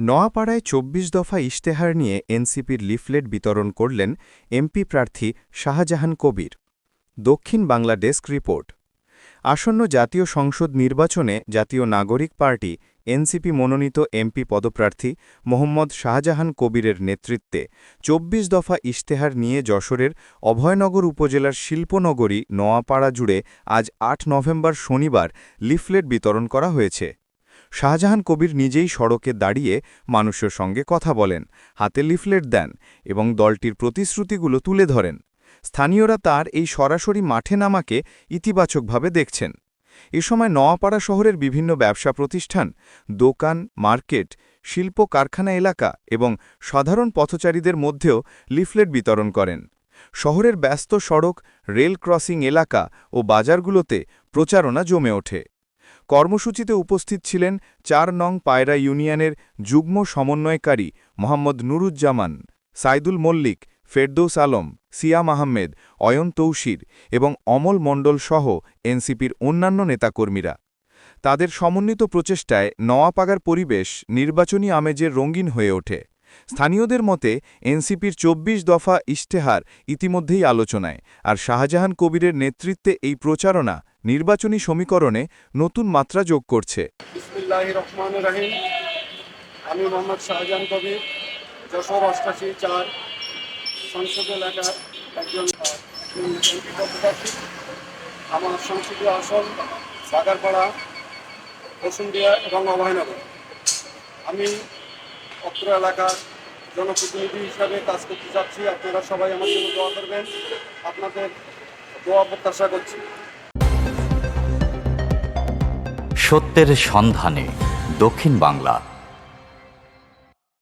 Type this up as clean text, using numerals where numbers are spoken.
নোয়াপাড়ায় ২৪ দফা ইশতেহার নিয়ে এনসিপির লিফলেট বিতরণ করলেন এমপি প্রার্থী শাহজাহান কবির। দক্ষিণ বাংলা ডেস্ক রিপোর্ট। আসন্ন জাতীয় সংসদ নির্বাচনে জাতীয় নাগরিক পার্টি এনসিপি মনোনীত এমপি পদপ্রার্থী মোহাম্মদ শাহজাহান কবিরের নেতৃত্বে ২৪ দফা ইশতেহার নিয়ে যশোরের অভয়নগর উপজেলার শিল্পনগরী নোয়াপাড়া জুড়ে আজ ৮ নভেম্বর শনিবার লিফলেট বিতরণ করা হয়েছে। শাহজাহান কবির নিজেই সড়কে দাঁড়িয়ে মানুষের সঙ্গে কথা বলেন, হাতে লিফলেট দেন এবং দলটির প্রতিশ্রুতিগুলো তুলে ধরেন। স্থানীয়রা তার এই সরাসরি মাঠে নামাকে ইতিবাচকভাবে দেখছেন। এ সময় নোয়াপাড়া শহরের বিভিন্ন ব্যবসা প্রতিষ্ঠান, দোকান, মার্কেট, শিল্প কারখানা এলাকা এবং সাধারণ পথচারীদের মধ্যেও লিফলেট বিতরণ করেন। শহরের ব্যস্ত সড়ক, রেল ক্রসিং এলাকা ও বাজারগুলোতে প্রচারণা জমে ওঠে। কর্মসূচিতে উপস্থিত ছিলেন ৪ নং পায়রা ইউনিয়নের যুগ্ম সমন্বয়কারী মোহাম্মদ নুরুজ্জামান, সাইদুল মল্লিক, ফেরদৌস আলম, সিয়াম আহমেদ, অয়ন তৌশির এবং অমল মণ্ডল সহ এনসিপির অন্যান্য নেতাকর্মীরা। তাদের সমন্বিত প্রচেষ্টায় নোয়াপাড়ার পরিবেশ নির্বাচনী আমেজে রঙিন হয়ে ওঠে। স্থানীয়দের মতে এনসিপির ২৪ দফা ইশতেহার ইতিমধ্যেই আলোচনায়, আর শাহজাহান কবিরের নেতৃত্বে এই প্রচারণা নির্বাচনী সমীকরণে নতুন মাত্রা যোগ করছে। বিসমিল্লাহির রহমানির রহিম। আমি মোহাম্মদ শাহজাহান কবির, যশোর ৮৮-৪ সংসদ এলাকার একজন পদপ্রার্থী। আমার সংসদীয় আসন বাগারপাড়া, বসুন্ধিয়া এবং অভয়নগর। আমি অত্র এলাকার জনপ্রতিনিধি হিসাবে কাজ করতে চাচ্ছি। আপনারা সবাই আমার জন্য দোয়া করবেন। আপনাদের দোয়া প্রত্যাশা করছি। সত্যের সন্ধানে দক্ষিণ বাংলা।